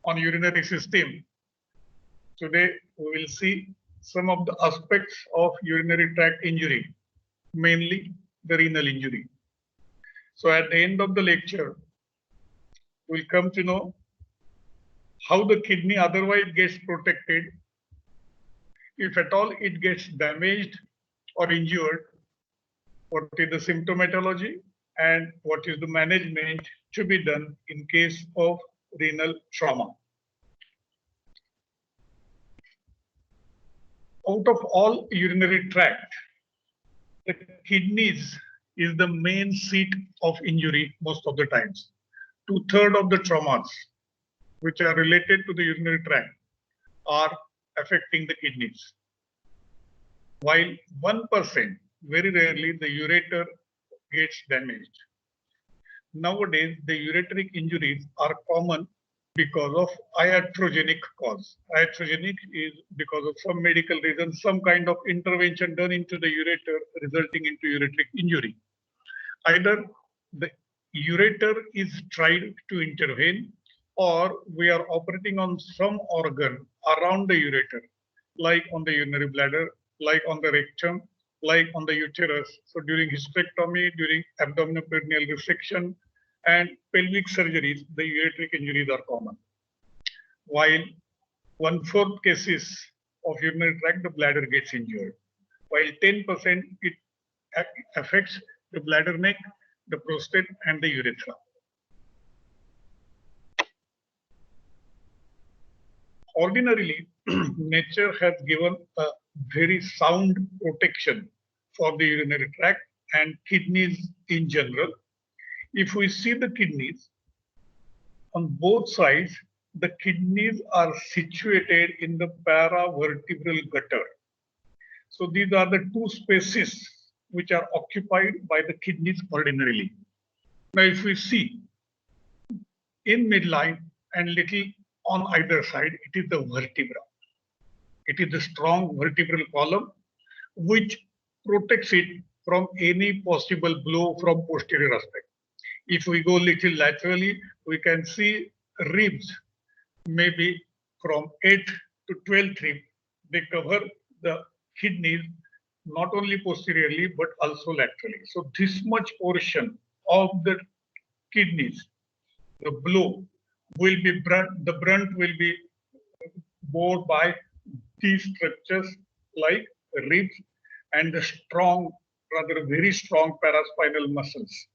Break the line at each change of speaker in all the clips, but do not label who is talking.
on urinary system. Today we will see some of the aspects of urinary tract injury, mainly the renal injury. So at the end of the lecture, we'll come to know how the kidney otherwise gets protected. If at all it gets damaged or injured, what is the symptomatology and what is the management to be done in case of renal trauma. Out of all urinary tract, the kidneys is the main seat of injury most of the times. 2/3 of the traumas which are related to the urinary tract are affecting the kidneys. While 1%, very rarely, the ureter gets damaged. Nowadays, the ureteric injuries are common because of iatrogenic cause. Iatrogenic is because of some medical reason, some kind of intervention done into the ureter resulting into ureteric injury. Either the ureter is tried to intervene or we are operating on some organ around the ureter, like on the urinary bladder, like on the rectum, like on the uterus. So during hysterectomy, during abdominoperineal resection, and pelvic surgeries, the ureteric injuries are common. While 1/4 cases of urinary tract, the bladder gets injured. While 10% it affects the bladder neck, the prostate, and the urethra. Ordinarily, nature has given a very sound protection for the urinary tract and kidneys in general. If we see the kidneys, on both sides, the kidneys are situated in the paravertebral gutter. So these are the two spaces which are occupied by the kidneys ordinarily. Now, if we see in midline and little on either side, it is the vertebra. It is the strong vertebral column which protects it from any possible blow from posterior aspect. If we go little laterally, we can see ribs, maybe from 8 to 12 ribs. They cover the kidneys not only posteriorly but also laterally. So this much portion of the kidneys, the blow will be the brunt will be bore by these structures like ribs and the strong, rather very strong paraspinal muscles.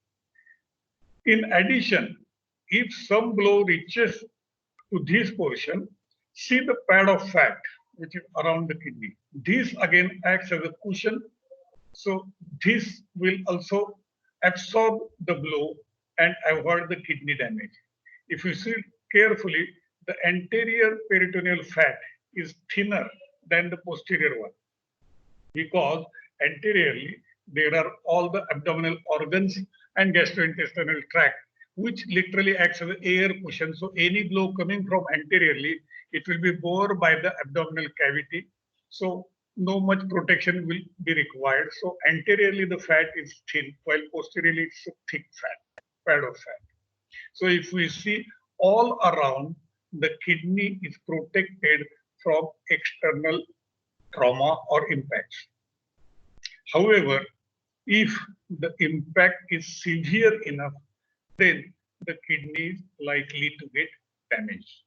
In addition, if some blow reaches to this portion, see the pad of fat which is around the kidney. This again acts as a cushion. So this will also absorb the blow and avoid the kidney damage. If you see carefully, the anterior peritoneal fat is thinner than the posterior one because anteriorly there are all the abdominal organs and gastrointestinal tract which literally acts as an air cushion. So any blow coming from anteriorly, it will be bore by the abdominal cavity. So no much protection will be required. So anteriorly the fat is thin, while posteriorly it's a thick fat, pad of fat. So if we see all around, the kidney is protected from external trauma or impacts. However, if the impact is severe enough, then the kidney is likely to get damaged.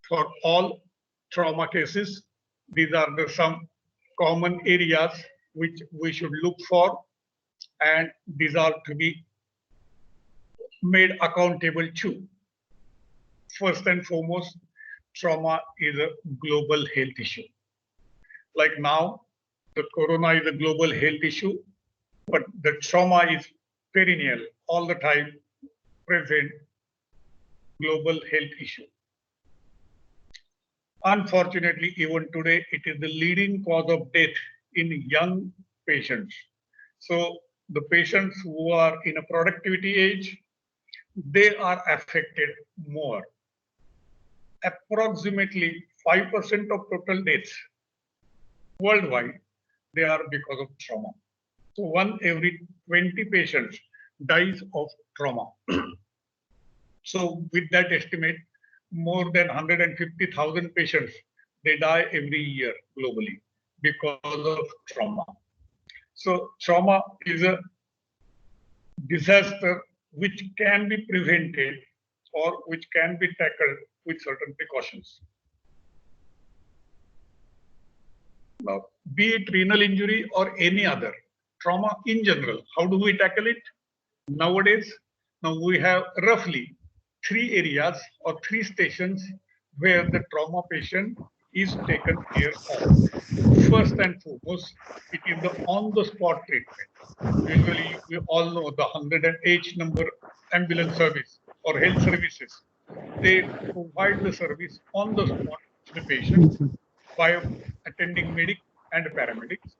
For all trauma cases, these are some common areas which we should look for, and these are to be made accountable to. First and foremost, trauma is a global health issue. Like now, the corona is a global health issue, but the trauma is perennial, all the time present global health issue. Unfortunately, even today, it is the leading cause of death in young patients. So the patients who are in a productivity age, they are affected more. Approximately 5% of total deaths worldwide, they are because of trauma. So 1 every 20 patients dies of trauma. So with that estimate, more than 150,000 patients, they die every year globally because of trauma. So trauma is a disaster which can be prevented or which can be tackled with certain precautions. Now, be it renal injury or any other trauma in general, how do we tackle it? Nowadays, now we have roughly 3 areas or 3 stations where the trauma patient is taken care of. First and foremost, it is the on-the-spot treatment. Usually, we all know the 108 number ambulance service or health services. They provide the service on the spot to the patient by attending medic and paramedics.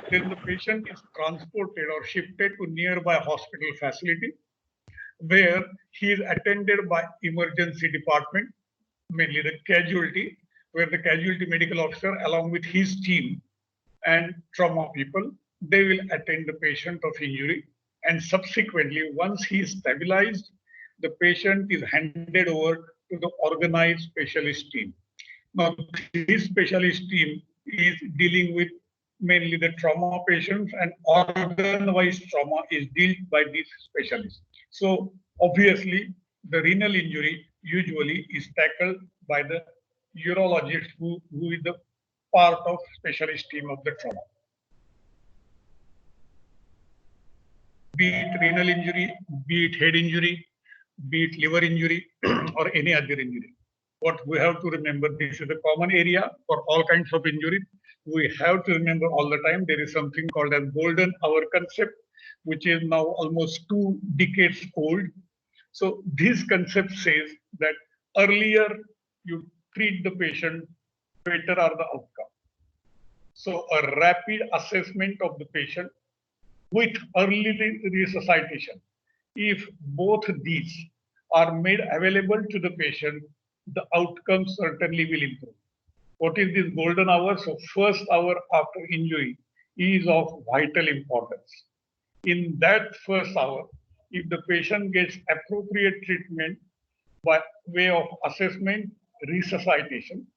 Then the patient is transported or shifted to nearby hospital facility where he is attended by emergency department, mainly the casualty, where the casualty medical officer along with his team and trauma people, they will attend the patient of injury, and subsequently once he is stabilized, the patient is handed over to the organized specialist team. Now, this specialist team is dealing with mainly the trauma patients, and organ-wise trauma is dealt by these specialists. So, obviously, the renal injury usually is tackled by the urologist who is the part of specialist team of the trauma. Be it renal injury, be it head injury, be it liver injury, or any other injury. What we have to remember, this is a common area for all kinds of injuries. We have to remember all the time there is something called as golden hour concept, which is now almost 2 decades old. So this concept says that earlier you treat the patient, better are the outcome. So a rapid assessment of the patient with early resuscitation. If both these are made available to the patient, the outcome certainly will improve. What is this golden hour? So first hour after injury is of vital importance. In that first hour, if the patient gets appropriate treatment by way of assessment, resuscitation,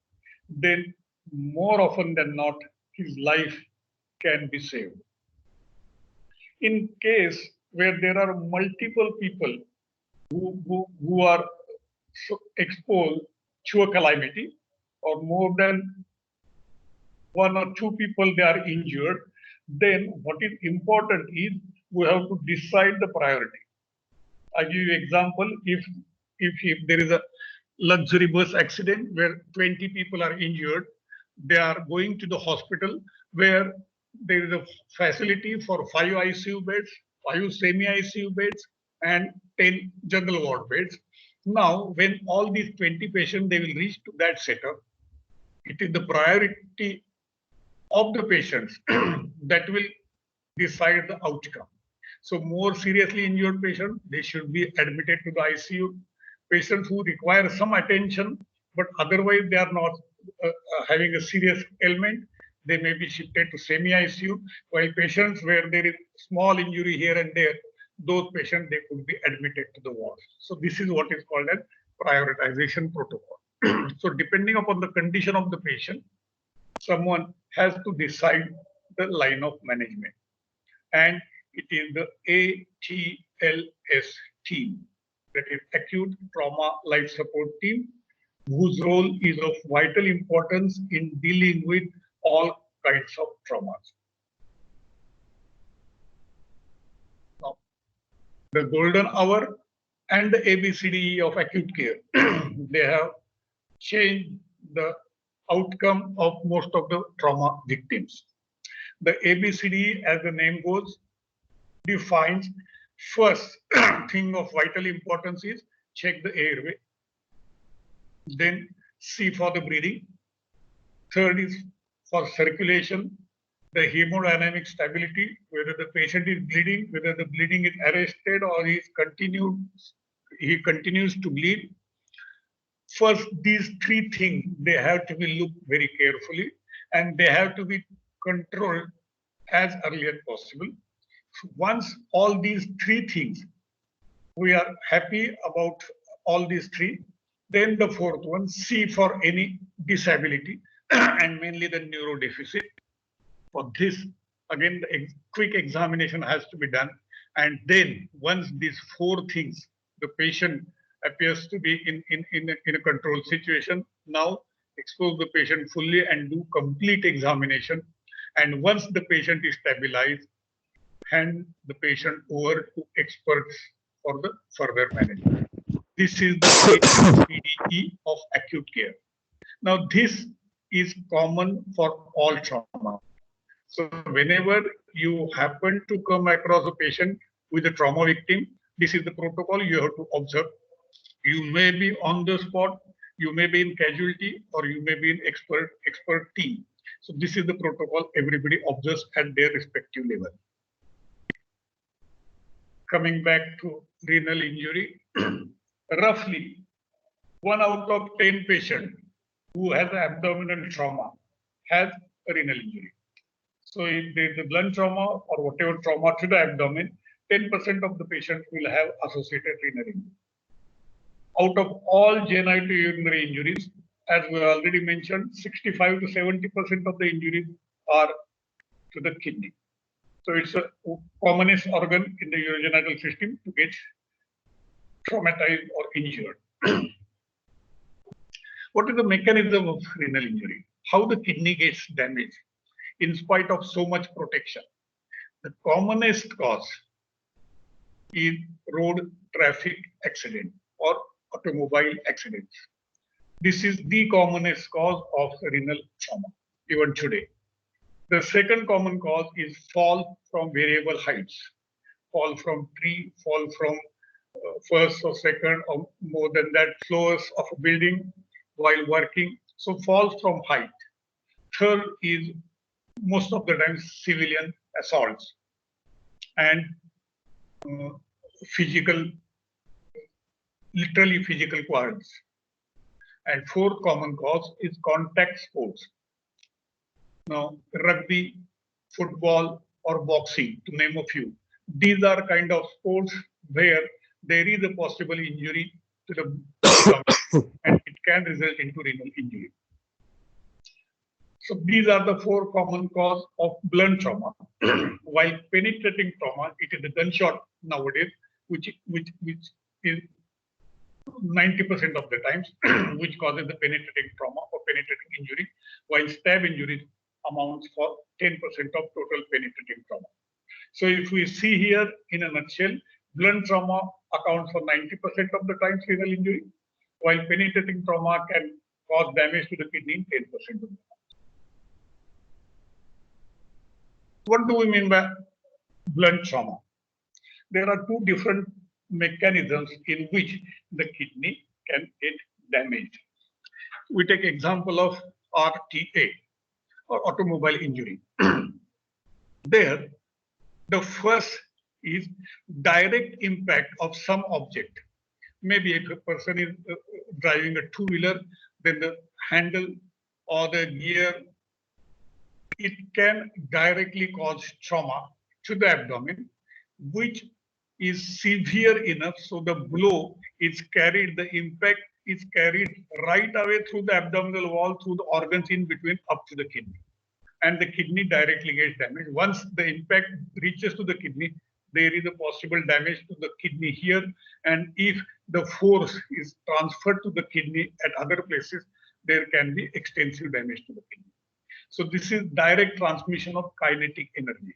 then more often than not, his life can be saved. In case where there are multiple people who are exposed to a calamity, or more than 1 or 2 people they are injured, then what is important is we have to decide the priority. I give you example, if there is a luxury bus accident where 20 people are injured, they are going to the hospital where there is a facility for 5 ICU beds, 5 semi-ICU beds, and 10 general ward beds. Now, when all these 20 patients, they will reach to that setup, it is the priority of the patients that will decide the outcome. So more seriously injured patients, they should be admitted to the ICU. Patients who require some attention, but otherwise they are not having a serious ailment, they may be shifted to semi-ICU, while patients where there is small injury here and there, those patients, they could be admitted to the ward. So this is what is called as prioritization protocol. So depending upon the condition of the patient, someone has to decide the line of management. And it is the ATLS team, that is Acute Trauma Life Support Team, whose role is of vital importance in dealing with all kinds of traumas. Now, the golden hour and the ABCDE of acute care, they have changed the outcome of most of the trauma victims. The ABCDE, as the name goes, defines first thing of vital importance is check the airway. Then C for the breathing. Third is for circulation, the hemodynamic stability, whether the patient is bleeding, whether the bleeding is arrested or he continues to bleed. First, these 3 things, they have to be looked very carefully and they have to be controlled as early as possible. Once all these 3 things We are happy about all these three. Then the fourth one, C for any disability and mainly the neuro deficit. For this, again, the quick examination has to be done. And then once these four things, the patient appears to be in a controlled situation, now expose the patient fully and do complete examination. And once the patient is stabilized, hand the patient over to experts for the further management. This is the PDE of acute care. Now, this is common for all trauma. So whenever you happen to come across a patient with a trauma victim, this is the protocol you have to observe. You may be on the spot, you may be in casualty, or you may be in expert team. So this is the protocol everybody observes at their respective level. Coming back to renal injury, roughly 1 out of 10 patients who has abdominal trauma has a renal injury. So if there is a blunt trauma or whatever trauma to the abdomen, 10% of the patients will have associated renal injury. Out of all genital urinary injuries, as we already mentioned, 65 to 70% of the injuries are to the kidney. So it's a commonest organ in the urogenital system to get traumatized or injured. What is the mechanism of renal injury? How the kidney gets damaged in spite of so much protection? The commonest cause is road traffic accident or automobile accidents. This is the commonest cause of renal trauma, even today. The second common cause is fall from variable heights. Fall from tree, fall from first or second or more than that floors of a building while working. So falls from height. Third is most of the time civilian assaults and literally physical quarrels. And fourth common cause is contact sports. Now, rugby, football, or boxing, to name a few. These are kind of sports where there is a possible injury to the abdomen and it can result into renal injury. So these are the four common causes of blunt trauma. While penetrating trauma, it is the gunshot nowadays, which is 90% of the times, which causes the penetrating trauma or penetrating injury, while stab injuries amounts for 10% of total penetrating trauma. So if we see here in a nutshell, blunt trauma accounts for 90% of the times renal injury, while penetrating trauma can cause damage to the kidney in 10% of the time. What do we mean by blunt trauma? There are two different mechanisms in which the kidney can get damaged. We take example of RTA or automobile injury. There, the first is direct impact of some object. Maybe if a person is driving a two-wheeler, then the handle or the gear, it can directly cause trauma to the abdomen, which is severe enough so the blow is carried, the impact is carried right away through the abdominal wall, through the organs in between up to the kidney. And the kidney directly gets damaged. Once the impact reaches to the kidney, there is a possible damage to the kidney here. And if the force is transferred to the kidney at other places, there can be extensive damage to the kidney. So this is direct transmission of kinetic energy.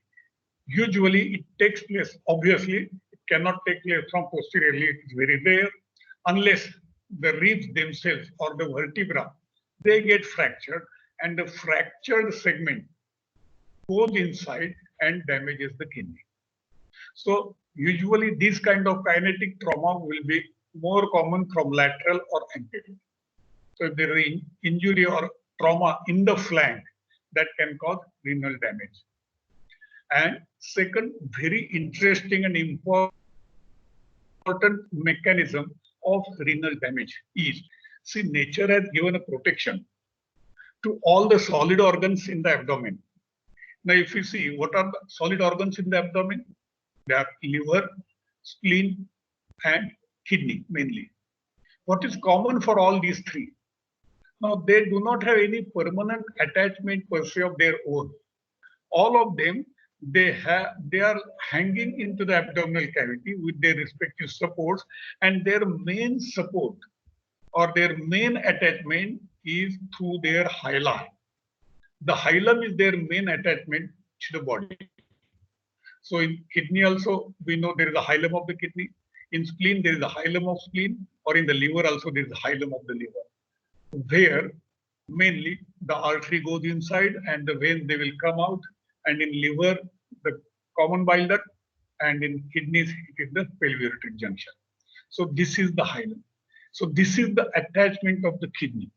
Usually it takes place, obviously, it cannot take place from posteriorly, it is very rare, unless the ribs themselves or the vertebra, they get fractured and the fractured segment goes inside and damages the kidney. So usually this kind of kinetic trauma will be more common from lateral or anterior. So if there is injury or trauma in the flank, that can cause renal damage. And second, very interesting and important mechanism of renal damage is, see, nature has given a protection to all the solid organs in the abdomen. Now, if you see, what are the solid organs in the abdomen? They are liver, spleen, and kidney mainly. What is common for all these three? Now, they do not have any permanent attachment per se of their own. All of them, they are hanging into the abdominal cavity with their respective supports, and their main support or their main attachment is through their hilum. The hilum is their main attachment to the body. So in kidney also, we know there is a hilum of the kidney. In spleen, there is a hilum of spleen, or in the liver also, there is a hilum of the liver, where mainly the artery goes inside and the veins, they will come out. And in liver, the common bile duct, and in kidneys, it is the pelviureteric junction. So this is the hilum. So this is the attachment of the kidney.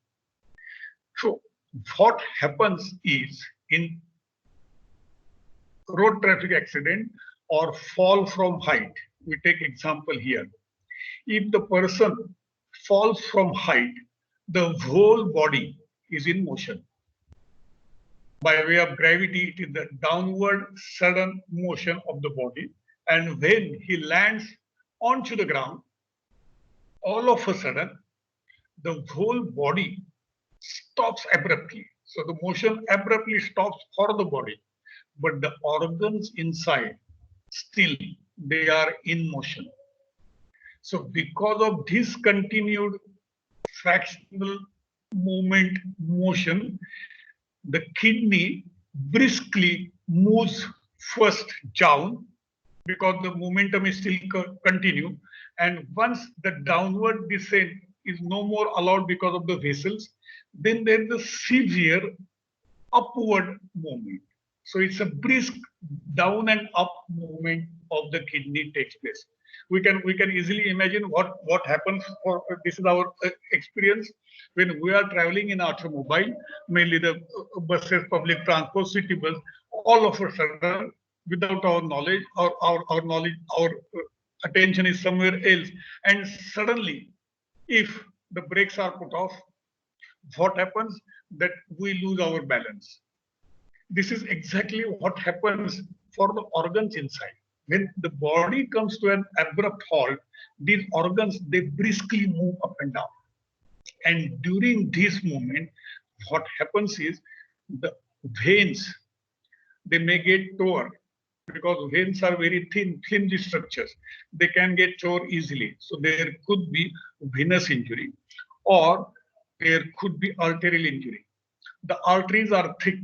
So what happens is in road traffic accident or fall from height, we take example here. If the person falls from height, the whole body is in motion. By way of gravity, it is the downward sudden motion of the body. And when he lands onto the ground, all of a sudden, the whole body stops abruptly. So the motion abruptly stops for the body, but the organs inside still they are in motion. So because of this continued fractional movement motion, the kidney briskly moves first down because the momentum is still continue, and once the downward descent is no more allowed because of the vessels, then there is a severe upward movement. So it's a brisk down and up movement of the kidney takes place. We can easily imagine what happens. For this is our experience when we are traveling in automobile, mainly the buses, public transport, city bus. All of a sudden, without our knowledge, our attention is somewhere else, and suddenly, if the brakes are put off, what happens? That we lose our balance. This is exactly what happens for the organs inside. When the body comes to an abrupt halt, these organs, they briskly move up and down. And during this movement, what happens is the veins, they may get tore because veins are very thin, flimsy structures. They can get tore easily. So there could be venous injury or there could be arterial injury. The arteries are thick.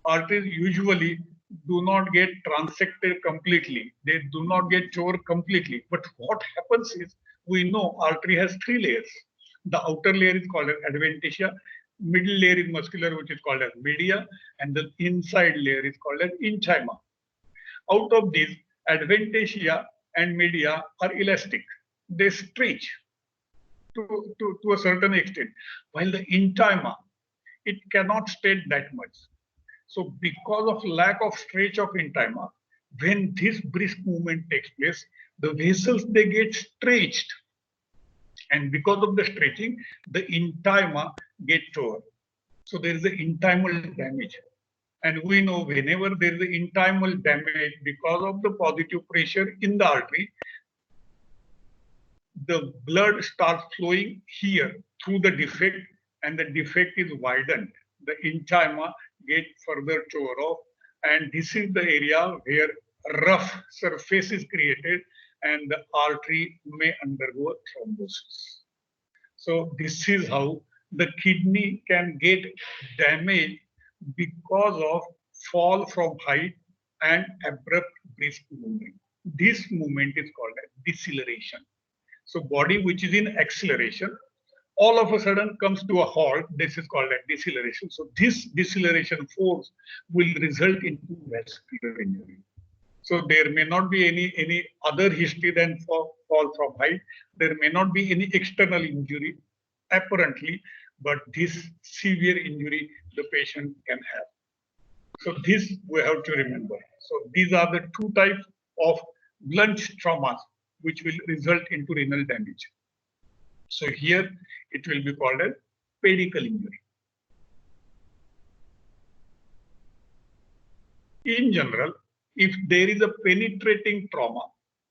Arteries usually do not get transected completely. They do not get tore completely. But what happens is, we know artery has three layers. The outer layer is called as adventitia, middle layer is muscular, which is called as media, and the inside layer is called as intima. Out of these, adventitia and media are elastic. They stretch to a certain extent, while the intima, it cannot stretch that much. So because of lack of stretch of intima, when this brisk movement takes place, the vessels, they get stretched. And because of the stretching, the intima get torn. So there is an intimal damage. And we know whenever there is an intimal damage because of the positive pressure in the artery, the blood starts flowing here through the defect, and the defect is widened. The intima get further tore off, and this is the area where rough surface is created and the artery may undergo thrombosis. So this is how the kidney can get damaged because of fall from height and abrupt brisk movement. This movement is called as deceleration. So body which is in acceleration, all of a sudden comes to a halt. This is called as deceleration. So this deceleration force will result into vascular injury. So there may not be any other history than fall from height. There may not be any external injury apparently, but this severe injury the patient can have. So this we have to remember. So these are the two types of blunt traumas which will result into renal damage. So here it will be called as pedicle injury. In general, if there is a penetrating trauma,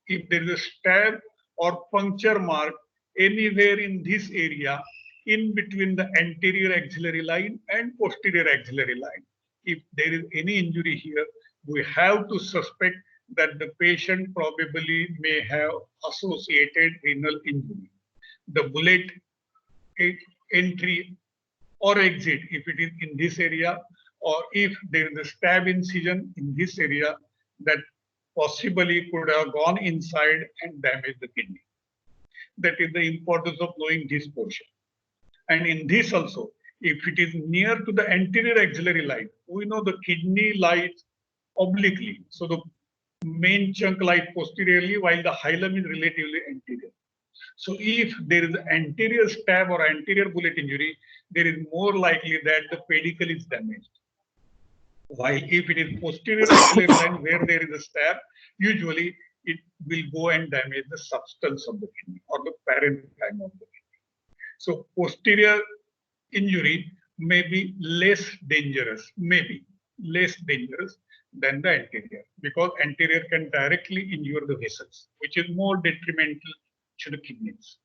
if there is a stab or puncture mark anywhere in this area in between the anterior axillary line and posterior axillary line. If there is any injury here, we have to suspect that the patient probably may have associated renal injury. The bullet entry or exit, if it is in this area, or if there is a stab incision in this area, that possibly could have gone inside and damaged the kidney. That is the importance of knowing this portion. And in this also, if it is near to the anterior axillary line, we know the kidney lies obliquely. So the main chunk lies posteriorly while the hilum is relatively anterior. So if there is anterior stab or anterior bullet injury, there is more likely that the pedicle is damaged. While if it is posterior axillary line where there is a stab, usually it will go and damage the substance of the kidney or the parenchyma of the kidney. So posterior injury may be less dangerous, maybe less dangerous than the anterior, because anterior can directly injure the vessels, which is more detrimental to the kidneys.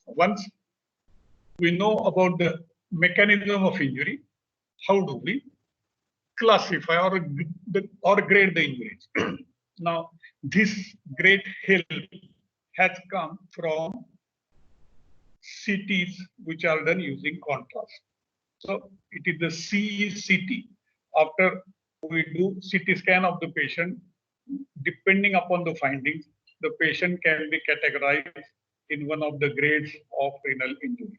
Once we know about the mechanism of injury, how do we classify or grade the injuries? Now, this great help has come from CTs which are done using contrast. So it is the CECT. After we do CT scan of the patient, depending upon the findings, the patient can be categorized in one of the grades of renal injury,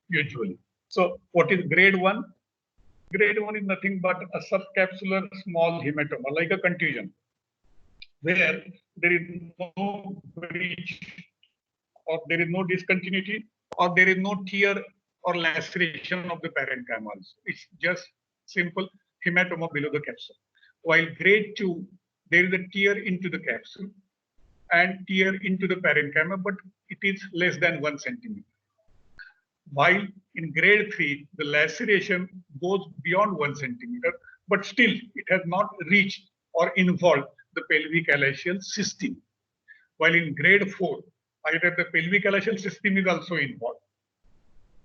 usually. So what is grade 1? Grade 1 is nothing but a subcapsular small hematoma, like a contusion, where there is no breach or there is no discontinuity or there is no tear or laceration of the parenchyma. It's just simple hematoma below the capsule. While grade 2, there is a tear into the capsule and tear into the parenchyma, but it is less than 1 centimeter. While in grade 3, the laceration goes beyond 1 centimeter, but still it has not reached or involved the pelvic alaceal system. While in grade 4, either the pelvic alaceal system is also involved,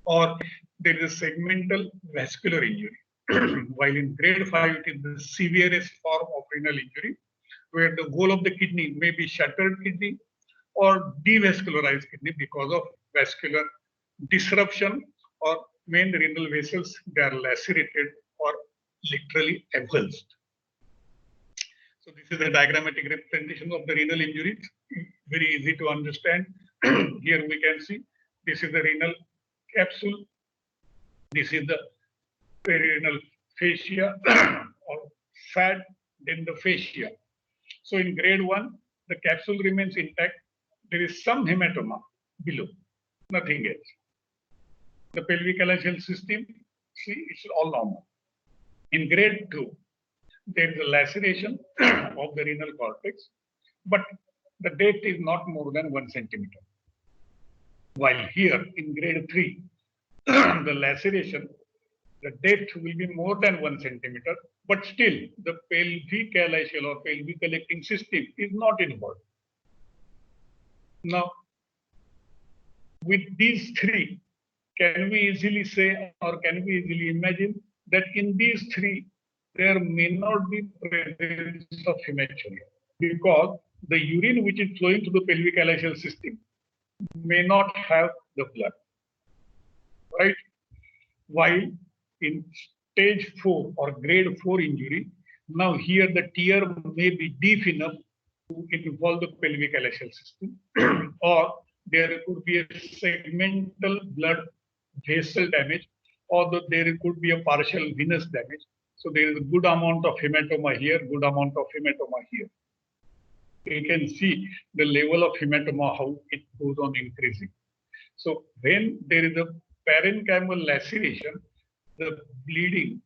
or there is a segmental vascular injury. While in grade 5, it is the severest form of renal injury, where the whole of the kidney may be shattered kidney or devascularized kidney because of vascular disruption, or main renal vessels, they are lacerated or literally avulsed. So this is a diagrammatic representation of the renal injuries, very easy to understand. Here we can see this is the renal capsule, this is the perirenal fascia or fat, then the fascia. So in grade 1, the capsule remains intact. There is some hematoma below, nothing else. The pelvic alaceal system, see, it's all normal. In grade 2, there is a laceration of the renal cortex, but the depth is not more than 1 centimeter. While here in grade 3, the laceration, the depth will be more than 1 centimeter, but still the pelvic alaceal or pelvic collecting system is not involved. Now, with these three, can we easily say or can we easily imagine that in these three, there may not be presence of hematuria, because the urine which is flowing to the pelvic alaceal system may not have the blood, right? While in stage 4 or grade 4 injury, now here the tear may be deep enough to involve the pelvic alaceal system, or there could be a segmental blood vessel damage, or there could be a partial venous damage. So there is a good amount of hematoma here, good amount of hematoma here. You can see the level of hematoma, how it goes on increasing. So when there is a parenchymal laceration, the bleeding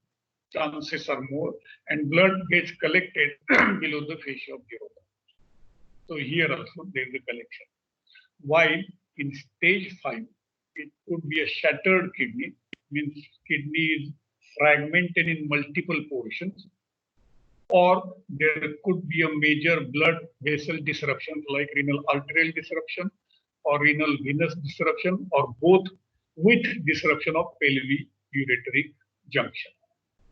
chances are more and blood gets collected below the fascia of the urethra. So here also there is a collection. While in stage 5, it could be a shattered kidney, means kidney is fragmented in multiple portions. or there could be a major blood vessel disruption like renal arterial disruption or renal venous disruption, or both with disruption of pelvic-ureteric junction.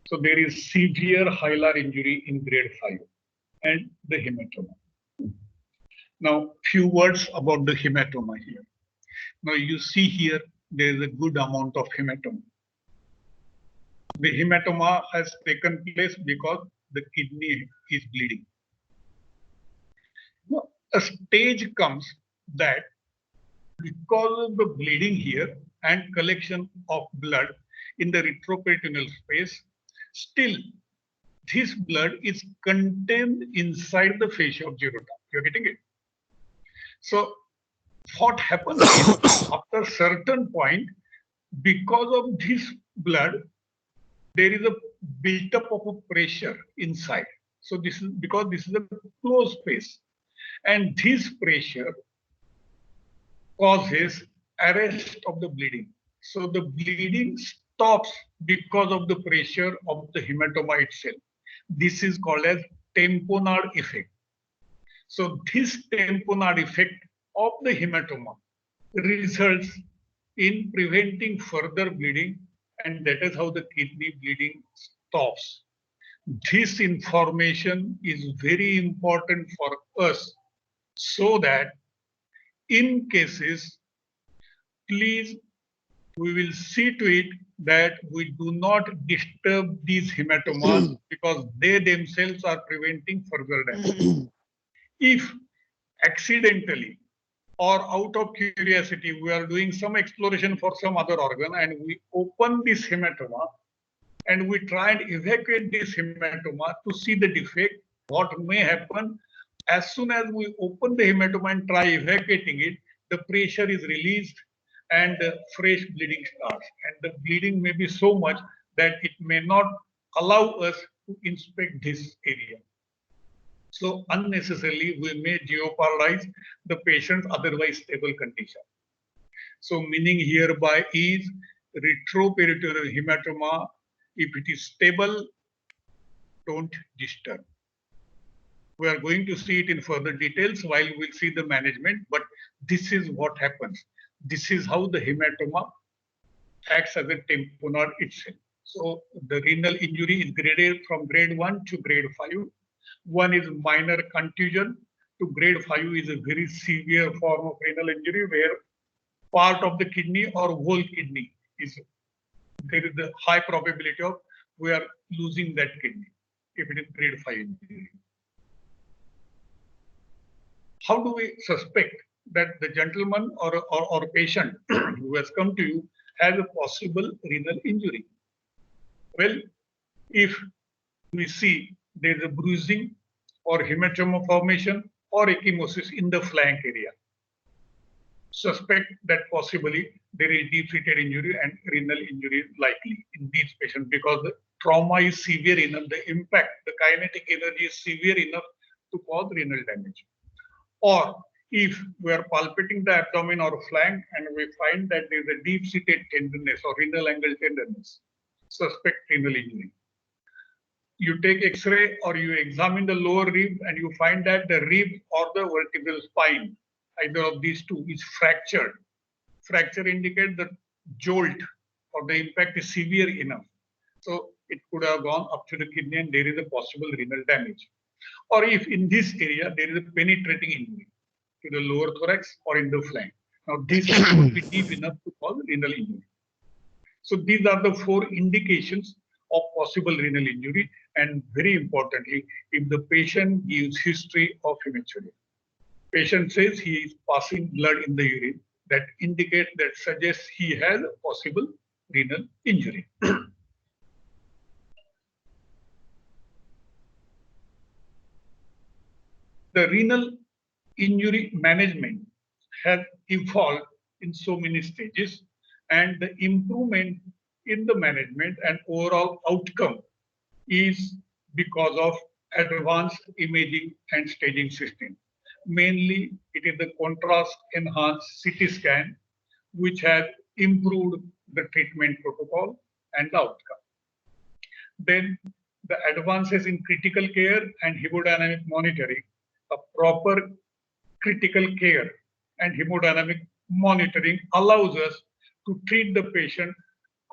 So there is severe hilar injury in grade 5 and the hematoma. Now, few words about the hematoma here. Now you see here there is a good amount of hematoma. The hematoma has taken place because the kidney is bleeding. Now, a stage comes that because of the bleeding here and collection of blood in the retroperitoneal space, still this blood is contained inside the fascia of aorta. You're getting it? So what happens is, after a certain point, because of this blood, there is a built-up of a pressure inside. So this is because this is a closed space, and this pressure causes arrest of the bleeding. So the bleeding stops because of the pressure of the hematoma itself. This is called as tamponade effect. So this tamponade effect of the hematoma results in preventing further bleeding, and that is how the kidney bleeding stops. This information is very important for us so that in cases, please, we will see to it that we do not disturb these hematomas because they themselves are preventing further damage. If accidentally or out of curiosity we are doing some exploration for some other organ and we open this hematoma and we try and evacuate this hematoma to see the defect, what may happen, as soon as we open the hematoma and try evacuating it, the pressure is released and fresh bleeding starts. And the bleeding may be so much that it may not allow us to inspect this area. So unnecessarily, we may jeopardize the patient's otherwise stable condition. So meaning hereby is retroperitoneal hematoma, if it is stable, don't disturb. We are going to see it in further details while we'll see the management, but this is what happens. This is how the hematoma acts as a tamponade itself. So the renal injury is graded from grade 1 to grade 5. 1 is minor contusion, to grade 5 is a very severe form of renal injury where part of the kidney or whole kidney is, there is a high probability of we are losing that kidney if it is grade 5 injury. How do we suspect that the gentleman or patient who has come to you has a possible renal injury? Well, if we see there is a bruising or hematoma formation or ecchymosis in the flank area, suspect that possibly there is deep-seated injury and renal injury is likely in these patients because the trauma is severe enough, the impact, the kinetic energy is severe enough to cause renal damage. Or if we are palpating the abdomen or flank and we find that there is a deep-seated tenderness or renal angle tenderness, suspect renal injury. You take X-ray or you examine the lower rib and you find that the rib or the vertebral spine, either of these two, is fractured. Fracture indicates the jolt or the impact is severe enough. So it could have gone up to the kidney and there is a possible renal damage. Or if in this area there is a penetrating injury to the lower thorax or in the flank. Now this would be deep enough to cause renal injury. So these are the 4 indications of possible renal injury, and very importantly, if the patient gives history of hematuria. Patient says he is passing blood in the urine, that indicates, that suggests he has a possible renal injury. The renal injury management has evolved in so many stages, and the improvement in the management and overall outcome is because of advanced imaging and staging system. Mainly, it is the contrast enhanced CT scan, which has improved the treatment protocol and the outcome. Then the advances in critical care and hemodynamic monitoring, a proper critical care and hemodynamic monitoring allows us to treat the patient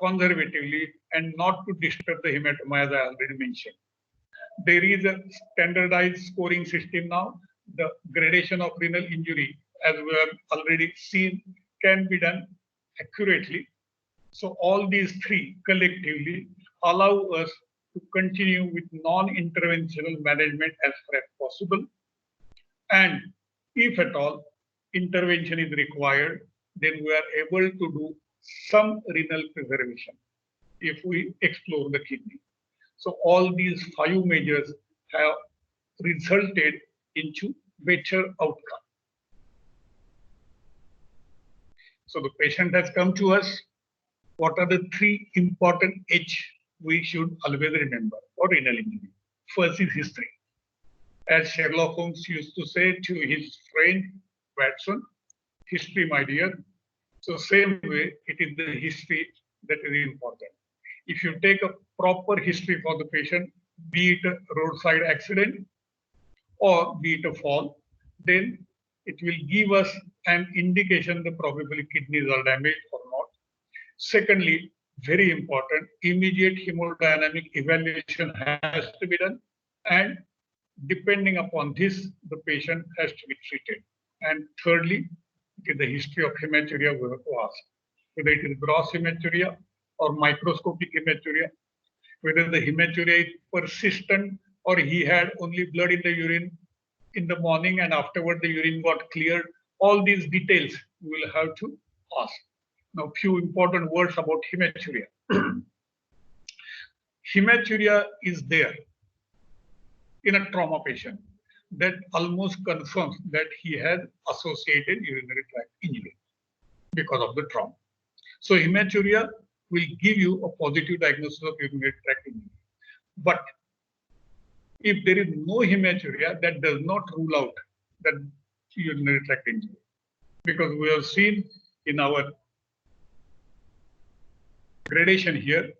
conservatively and not to disturb the hematoma, as I already mentioned. There is a standardized scoring system now. The gradation of renal injury, as we have already seen, can be done accurately. So all these three collectively allow us to continue with non-interventional management as far as possible. And if at all intervention is required, then we are able to do some renal preservation if we explore the kidney. So all these 5 measures have resulted into better outcome. So the patient has come to us. What are the 3 important H we should always remember for renal injury? First is history. As Sherlock Holmes used to say to his friend Watson, history, my dear. So same way, it is the history that is important. If you take a proper history for the patient, be it a roadside accident or be it a fall, then it will give us an indication that probably kidneys are damaged or not. Secondly, very important, immediate hemodynamic evaluation has to be done, and depending upon this, the patient has to be treated. And thirdly, it is the history of hematuria we have to ask, whether it is gross hematuria or microscopic hematuria, whether the hematuria is persistent or he had only blood in the urine in the morning and afterward the urine got cleared. All these details we will have to ask. Now, few important words about hematuria. Hematuria is there in a trauma patient that almost confirms that he has associated urinary tract injury because of the trauma. So hematuria will give you a positive diagnosis of urinary tract injury. But if there is no hematuria, that does not rule out that urinary tract injury, because we have seen in our gradation here,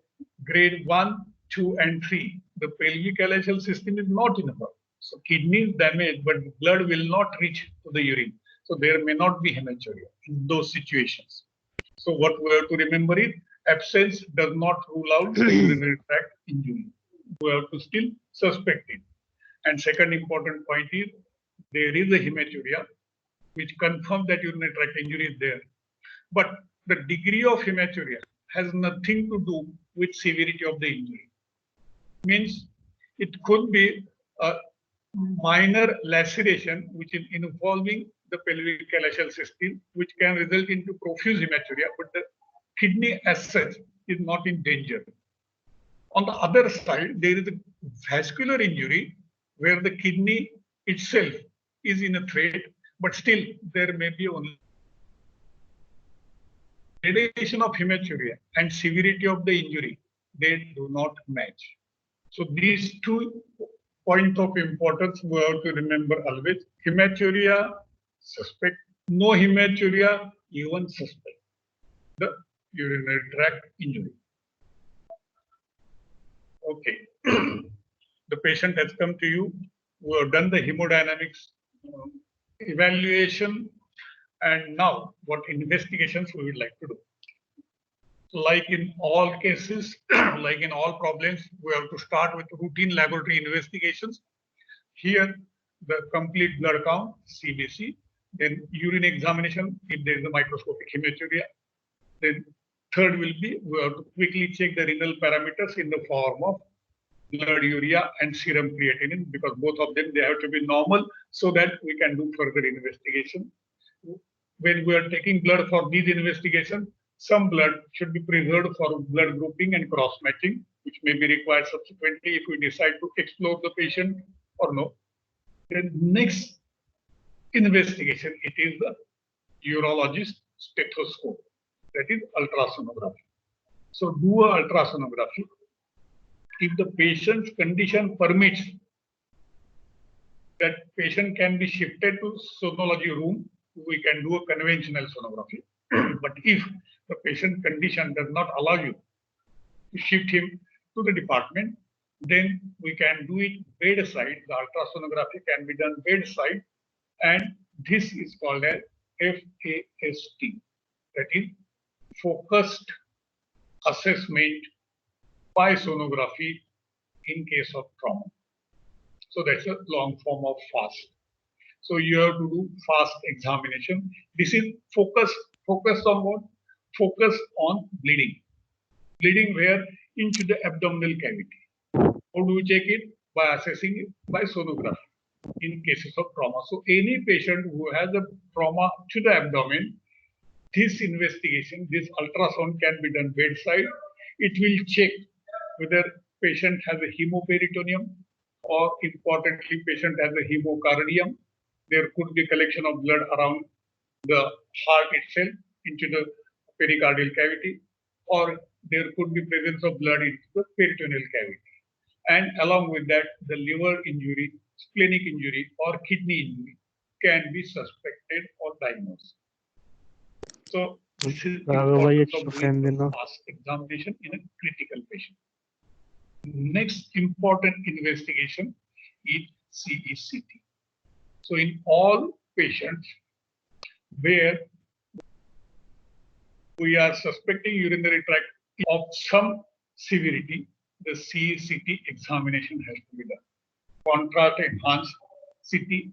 grade 1, 2, and 3, the pelvic LHL system is not in the blood. So kidney is damaged, but blood will not reach to the urine. So there may not be hematuria in those situations. So what we have to remember is absence does not rule out the urinary tract injury. We have to still suspect it. And second important point is there is a hematuria which confirms that urinary tract injury is there. But the degree of hematuria has nothing to do with severity of the injury. Means it could be a minor laceration which is involving the pelvic LHL system, which can result into profuse hematuria, but the kidney as such is not in danger. On the other side, there is a vascular injury where the kidney itself is in a threat, but still there may be only gradation of hematuria and severity of the injury, they do not match. So these 2 points of importance we have to remember always. Hematuria, suspect. No hematuria, even suspect the urinary tract injury. Okay. The patient has come to you. We have done the hemodynamics evaluation, and now what investigations we would like to do. Like in all cases, like in all problems, we have to start with routine laboratory investigations. Here, the complete blood count, CBC, then urine examination if there is a microscopic hematuria. Then third will be, we have to quickly check the renal parameters in the form of blood urea and serum creatinine, because both of them, they have to be normal so that we can do further investigation. When we are taking blood for these investigations, some blood should be preserved for blood grouping and cross-matching, which may be required subsequently if we decide to explore the patient or no. Then next investigation, it is the urologist stethoscope, that is ultrasonography. So do a ultrasonography. If the patient's condition permits, that patient can be shifted to sonology room, we can do a conventional sonography. But if the patient condition does not allow you to shift him to the department, Then we can do it bedside. The ultrasonography can be done bedside, and this is called as FAST, that is focused assessment by sonography in case of trauma. So that's a long form of FAST. So you have to do FAST examination. This is focused on what? Focus on bleeding. Bleeding where? Into the abdominal cavity. How do we check it? By assessing it by sonography in cases of trauma. So any patient who has a trauma to the abdomen, this investigation, this ultrasound can be done bedside. It will check whether patient has a hemoperitoneum or importantly patient has a hemocardium. There could be collection of blood around the heart itself into the pericardial cavity, or there could be presence of blood into the peritoneal cavity. And along with that, the liver injury, splenic injury, or kidney injury can be suspected or diagnosed. So this is importance of doing fast examination in a critical patient. Next important investigation is CECT. So in all patients where we are suspecting urinary tract of some severity, the CECT examination has to be done. Contrast enhanced CT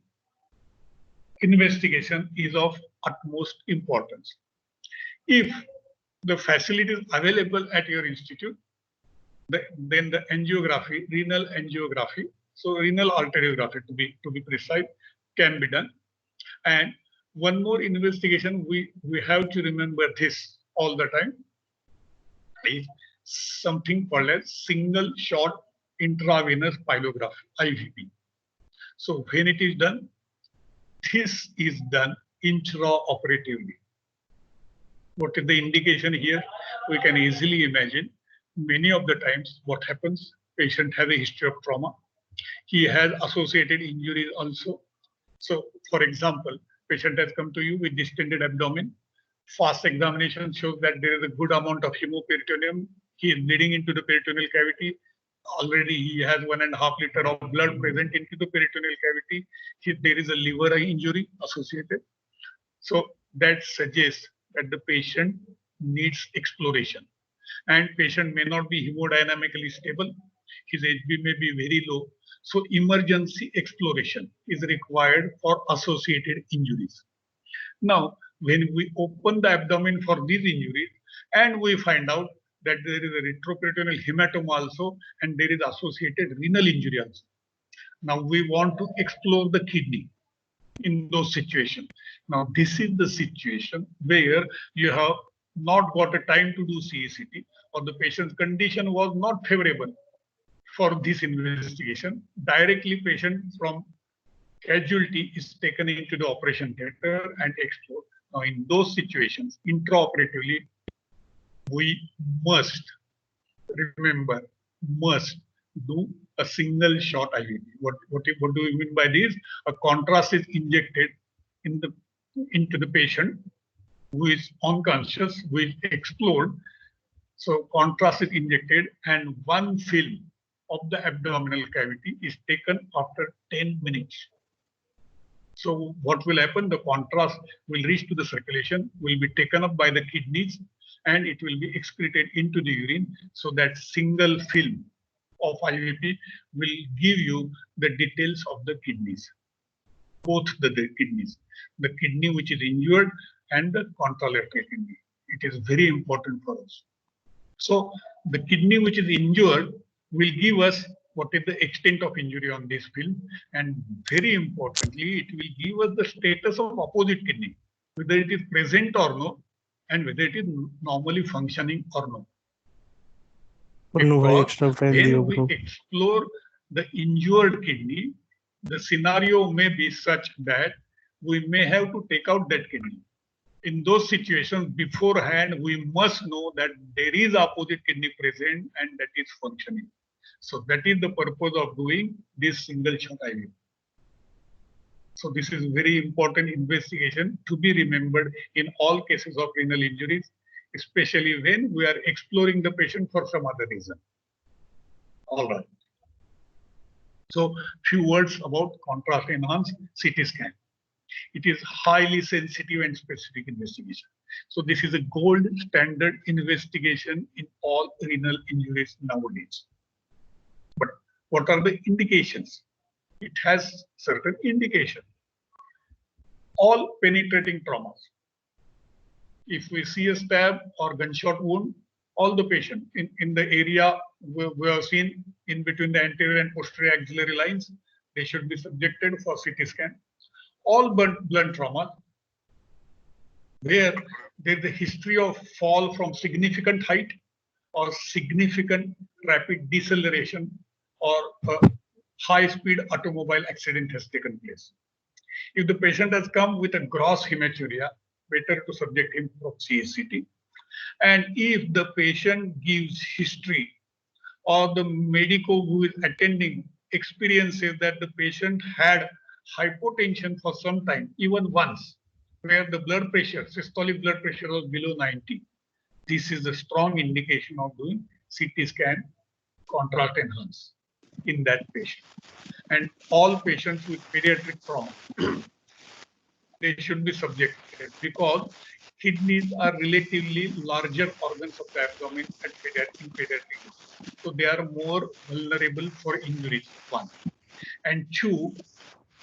investigation is of utmost importance. If the facility is available at your institute, then the angiography, renal angiography, so renal arteriography to be precise, can be done. And one more investigation we have to remember this all the time is something called as single shot intravenous pyelography, IVP. So when it is done, this is done intraoperatively. What is the indication here? We can easily imagine many of the times what happens, patient has a history of trauma. He has associated injuries also. So for example, patient has come to you with distended abdomen. Fast examination shows that there is a good amount of hemoperitoneum. He is bleeding into the peritoneal cavity. Already he has 1.5 liters of blood present into the peritoneal cavity. There is a liver injury associated. So that suggests that the patient needs exploration. And patient may not be hemodynamically stable. His HB may be very low. So emergency exploration is required for associated injuries. Now, when we open the abdomen for these injuries and we find out that there is a retroperitoneal hematoma also and there is associated renal injury also. Now we want to explore the kidney in those situations. Now this is the situation where you have not got a time to do CECT or the patient's condition was not favorable for this investigation. Directly patient from casualty is taken into the operation theater and explored. Now in those situations, intraoperatively, we must remember, must do a single shot IVP. What do we mean by this? A contrast is injected into the patient who is unconscious, who is explored. So contrast is injected and one film of the abdominal cavity is taken after 10 minutes. So what will happen? The contrast will reach to the circulation, will be taken up by the kidneys, and it will be excreted into the urine. So that single film of IVP will give you the details of the kidneys, both the kidneys, the kidney which is injured and the contralateral kidney. It is very important for us. So the kidney which is injured will give us what is the extent of injury on this film, and very importantly, it will give us the status of opposite kidney, whether it is present or no, and whether it is normally functioning or no. Because when we explore the injured kidney, the scenario may be such that we may have to take out that kidney. In those situations, beforehand, we must know that there is opposite kidney present and that is functioning. So that is the purpose of doing this single shot IVP. So this is very important investigation to be remembered in all cases of renal injuries, especially when we are exploring the patient for some other reason. All right. So few words about contrast enhanced CT scan. It is highly sensitive and specific investigation. So this is a gold standard investigation in all renal injuries nowadays. But what are the indications? It has certain indication. All penetrating traumas. If we see a stab or gunshot wound, all the patient in the area we have seen in between the anterior and posterior axillary lines, they should be subjected for CT scan. All blunt trauma, where there is a history of fall from significant height or significant rapid deceleration or a high-speed automobile accident has taken place. If the patient has come with a gross hematuria, better to subject him for CSCT. And if the patient gives history or the medico who is attending experiences that the patient had hypotension for some time, even once, where the blood pressure, systolic blood pressure was below 90, this is a strong indication of doing CT scan contrast enhanced in that patient. And all patients with pediatric trauma, they should be subjected because kidneys are relatively larger organs of the abdomen at pediatric. So they are more vulnerable for injuries, one. And two,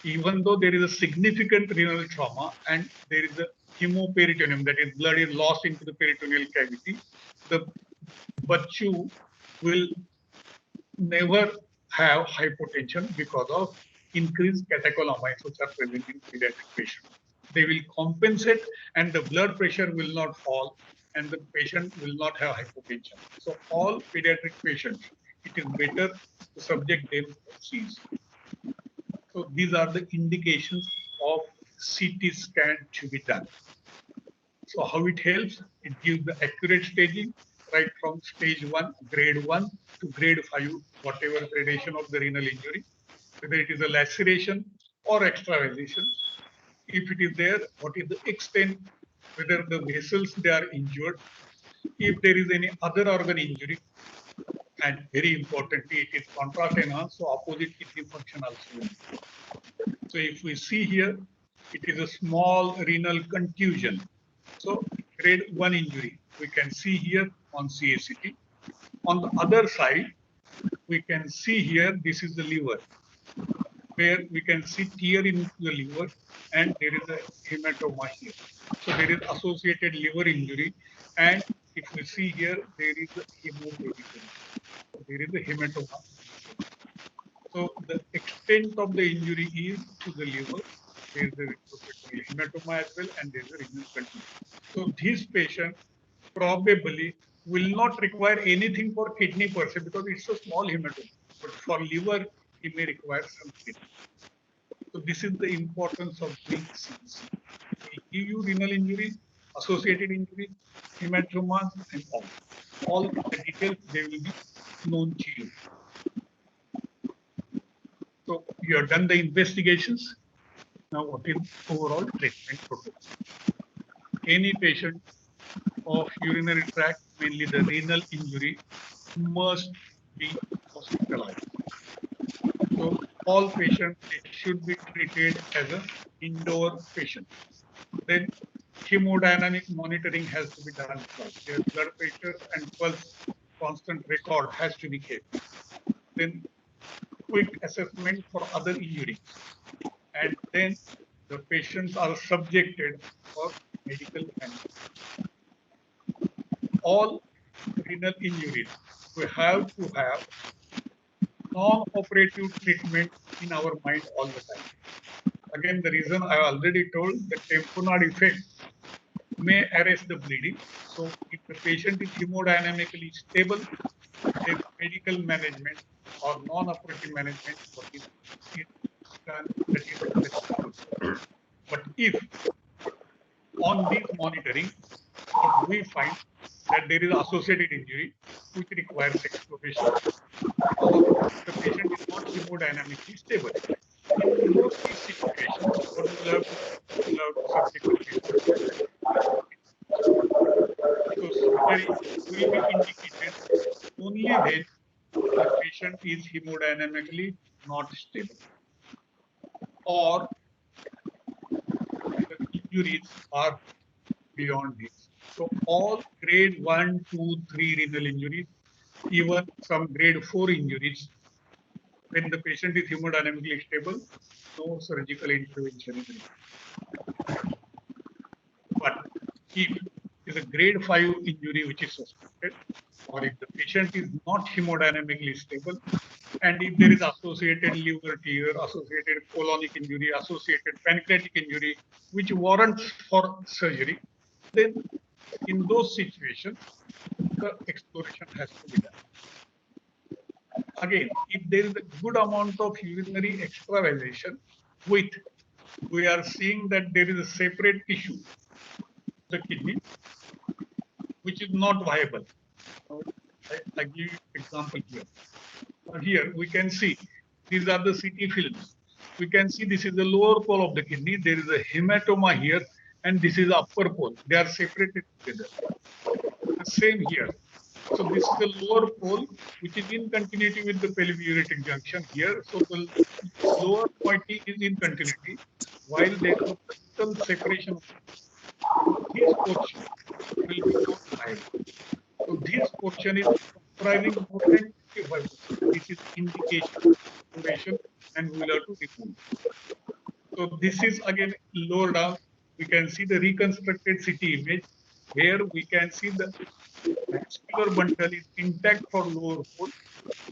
even though there is a significant renal trauma and there is a hemoperitoneum, that is blood is lost into the peritoneal cavity, the bachu will never have hypotension because of increased catecholamines which are present in pediatric patients. They will compensate and the blood pressure will not fall and the patient will not have hypotension. So all pediatric patients, it is better to subject them to CEC. So these are the indications of CT scan to be done. So how it helps? It gives the accurate staging right from stage 1, grade 1 to grade 5, whatever gradation of the renal injury, whether it is a laceration or extravasation. If it is there, what is the extent, whether the vessels they are injured, if there is any other organ injury, and very importantly, it is contrast enhanced, so opposite kidney function also. So if we see here, it is a small renal contusion. So grade 1 injury, we can see here on CACT. On the other side, we can see here, this is the liver, where we can see tear in the liver and there is a hematoma here. So there is associated liver injury, and if we see here, there is a hemoperitoneum. So there is a hematoma. So the extent of the injury is to the liver. There is a hematoma as well, and there is a renal condition. So this patient probably will not require anything for kidney per se because it's a small hematoma. But for liver, he may require some kidney. So this is the importance of doing CBC. We give you renal injury, associated injury, hematomas, and all. All the details they will be known to you. So you have done the investigations. Now what is overall treatment protocol? Any patient of urinary tract, mainly the renal injury, must be hospitalized. So all patients should be treated as an indoor patient. Then hemodynamic monitoring has to be done first. Their blood pressure and pulse constant record has to be kept. Then quick assessment for other injuries. And then the patients are subjected for medical management. All renal injuries, we have to have non-operative treatment in our mind all the time. Again, the reason I already told, the tamponade effect may arrest the bleeding. So if the patient is hemodynamically stable, then medical management or non-operative management is done. That is acceptable. But if on this monitoring, what we find that there is associated injury which requires exploration, or the patient is not hemodynamically stable. In both these situations, what we will have to subject the patient. So surgery will be indicated only when the patient is hemodynamically not stable, or the injuries are beyond this. So all grade 1, 2, 3 renal injuries, even some grade 4 injuries, when the patient is hemodynamically stable, no surgical intervention is required. But if it is a grade 5 injury which is suspected, or if the patient is not hemodynamically stable, and if there is associated liver tear, associated colonic injury, associated pancreatic injury, which warrants for surgery, then in those situations, the exploration has to be done. Again, if there is a good amount of urinary extravasation with, we are seeing that there is a separate tissue, the kidney, which is not viable. I give you example here. Here we can see these are the CT films. We can see this is the lower pole of the kidney. There is a hematoma here, and this is the upper pole. They are separated together. The same here. So this is the lower pole, which is in continuity with the pelvic junction here. So the lower moiety is in continuity, while there is a total separation. So this portion will be not viable. So this portion is comprising more than 25%. This is indication of exploration, and we will have to remove. So this is again lower down. We can see the reconstructed CT image. Here we can see the vascular bundle is intact for lower pole,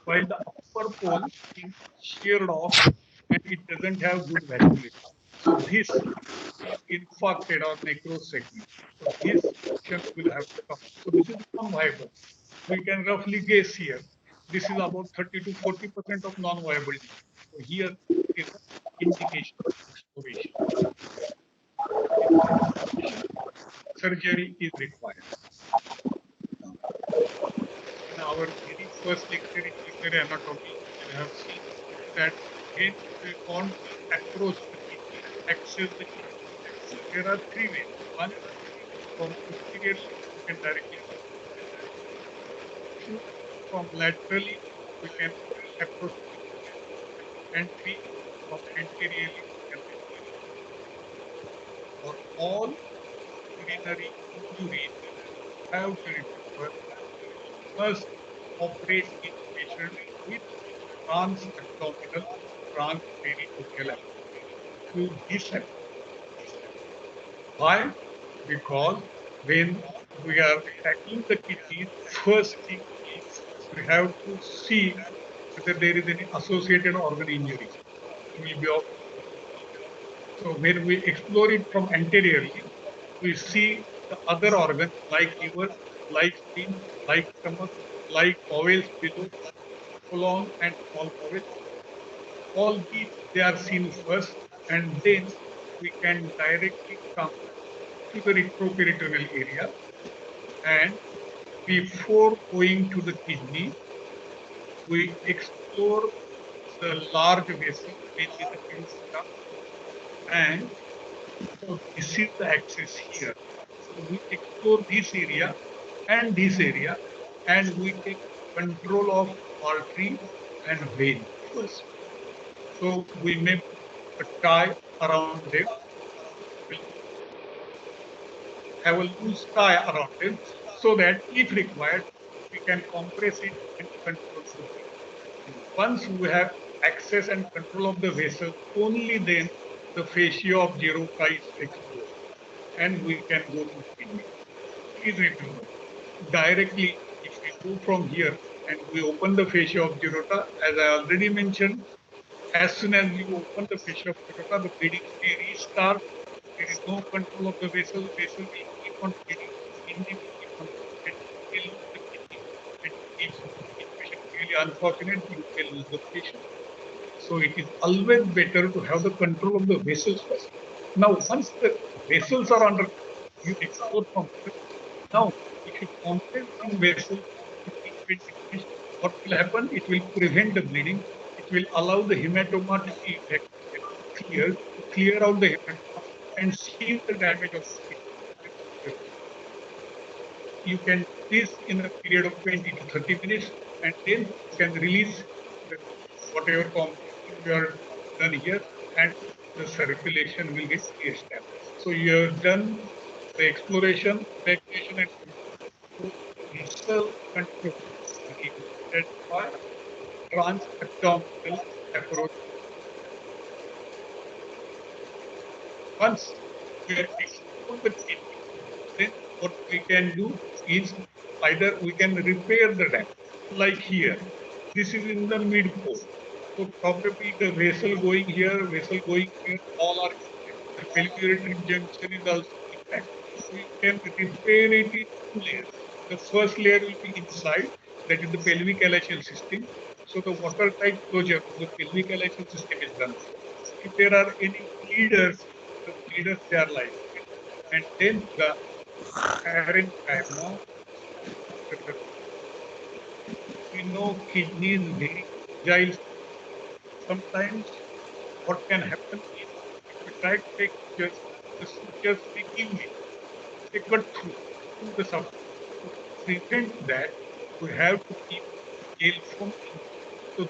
while the upper pole is sheared off and it doesn't have good vasculature. So this is infarcted or necrosed segment. So this portion will have to come. So this is non-viable. We can roughly guess here. This is about 30 to 40% of non-viable disease. So here is an indication of exploration. Surgery is required. In our very first lecture in urinary anatomy, we have seen that when we want to approach the kidney, access the kidney, there are three ways. One, from posteriorly, we can directly two, from laterally, we can approach the kidney, and three, from anteriorly, we can for all urinary injuries, have to remember must operate in patients with transabdominal transperitoneal to this approach. Why? Because when we are tackling the kidneys, first thing is we have to see whether there is any associated organ injury. Will be of. So when we explore it from anteriorly, we see the other organs like liver, like spleen, like stomach, like bowels below, colon and small bowel. All these they are seen first, and then we can directly come to the retroperitoneal area. And before going to the kidney, we explore the large vessel, mainly the aorta, and so this is the axis here. So we explore this area, and we take control of artery and vein first. So we may put a tie around them, we'll have a loose tie around them, so that if required, we can compress it and control the vein. Once we have access and control of the vessel, only then the fascia of Geroka is exposed, and we can go to kidney. Please remember, directly if we go from here and we open the fascia of Geroka, as I already mentioned, as soon as you open the fascia of Geroka, the bleeding may restart. There is no control of the vessel. Vessel will keep on bleeding. Kidney will keep on bleeding. You will lose the kidney. And if the situation is really unfortunate, you will lose the patient. So it is always better to have the control of the vessels first. Now, once the vessels are under, you explore from here. Now, if you compress these vessels, what will happen? It will prevent the bleeding. It will allow the hematoma to be cleared, clear out the hematoma and see the damage of the kidney. You can do this in a period of 20 to 30 minutes, and then you can release whatever compound you are done here, and the circulation will get re-established. So you have done the exploration, evacuation, and control. Muscle control is limited by transabdominal approach. Once we have explored the kidney, then what we can do is either we can repair the damage, like here. This is in the mid pole. So probably the vessel going here, vessel going here, all are intact. The pelvic junction is also intact. So you can repair it in two layers. The first layer will be inside, that is the pelvic halation system. So the watertight closure of the pelvic halation system is done. If there are any bleeders, the bleeders they are like, and then the parenchyma. We know kidney is very fragile. Sometimes what can happen is if we try to take sutures, the sutures may give way. They cut through the substance. So to prevent that, we have to keep gel foam in. So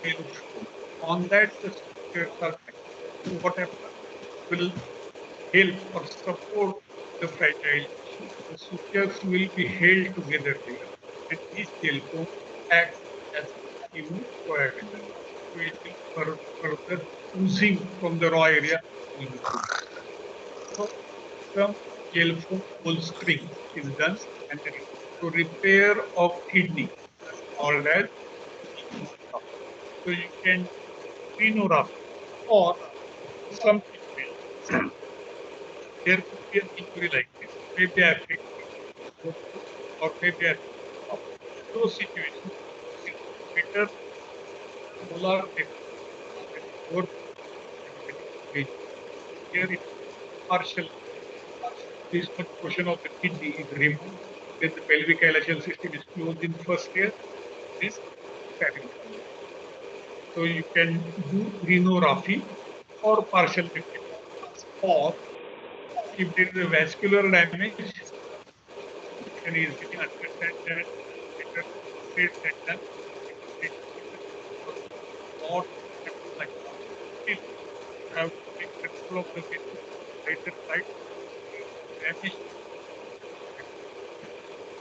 gel foam. On that, the sutures are tight. So what happens will help or support the fragile tissue. The sutures will be held together there, and this gel foam acts as chemocoagulant. So it will further oozing from the raw area will be prevented. So some gel foam bolstering is done, and to repair of kidney called as renoplasty. So you can renoplasty or some situations there could be an injury like this, maybe affecting or maybe affecting top. Those situations, it's better molar nephrectomy or here it's partial. This much portion of the kidney is removed, then the pelvic halation system is closed in first layer, this parenchyma. So you can do renoplasty or partial nephrectomy. Or if there is a vascular damage, you can easily understand that better said than done. Not like still you have to take control of the vessel either side. Damage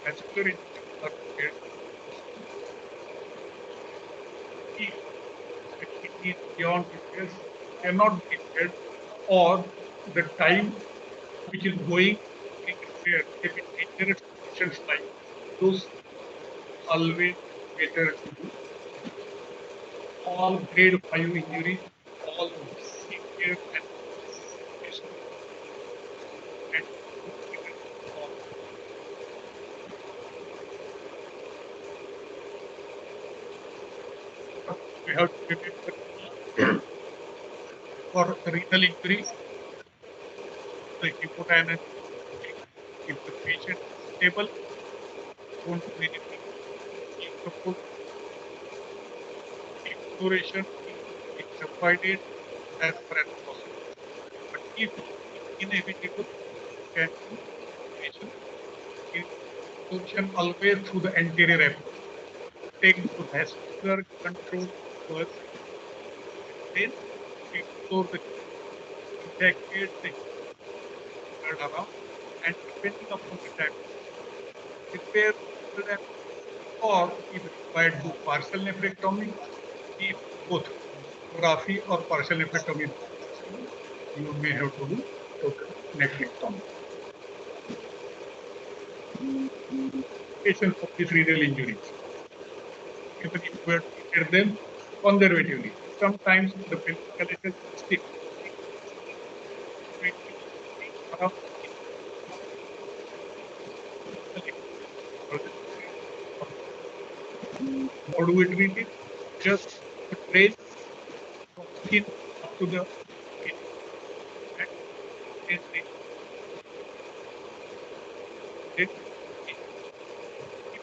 vascular injuries are repaired. If the kidney is beyond repairs, cannot be repaired, or the time which is going being repaired, if it dangerous conditions like those, always better to do. All grade 5 injuries, all severe and we have to remember for renal injury, the hemodynamic. If the patient is stable, don't do anything. Keep the food. Exploration is avoided as far as possible. But if inevitable, can do patient exploration always through the anterior approach. Take the vascular control first, then explore the evacuate the blood around, and depending upon the damage, repair the damage, or if required, do partial nephrectomy. If both sonography or partial nephrectomy is not possible, you may have to do total nephrectomy. Patients of these renal injuries, even if we have treated them conservatively, sometimes the pelvic halation system around how do we treat it? Just trace from skin up to the skin. And then keep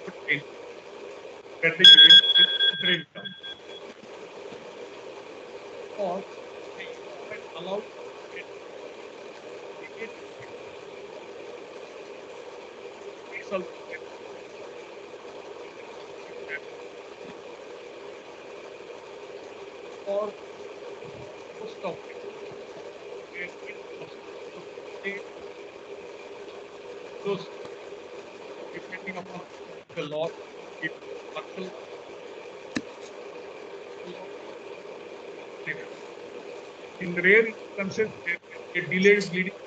it trace. Get the urine is drained down. Or you can allow it to get it's also or topic. Where it was say those depending upon the law, if partial law, in rare instances, there may be a delayed bleeding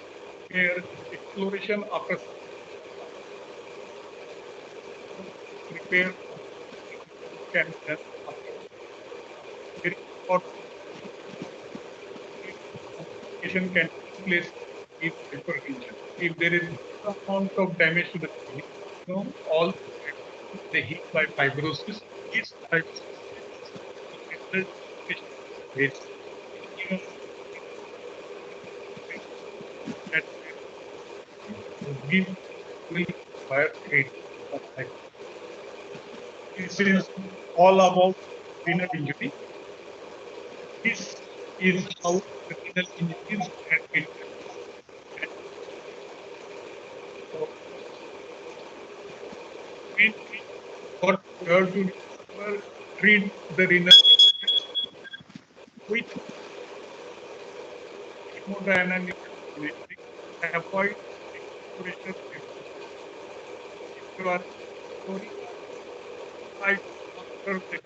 where exploration after repair can be done after very short complication can take place in hypertension. If there is amount of damage to the kidney, all the heat by fibrosis, this fibrosis will result in this that give will require treatment of hypertension. This is all about renal injury. This is how renal injuries can be treated. So, mainly, what you have to remember, treat the renal with hemodynamic imaging, avoid exploration if you are storing, try to observe the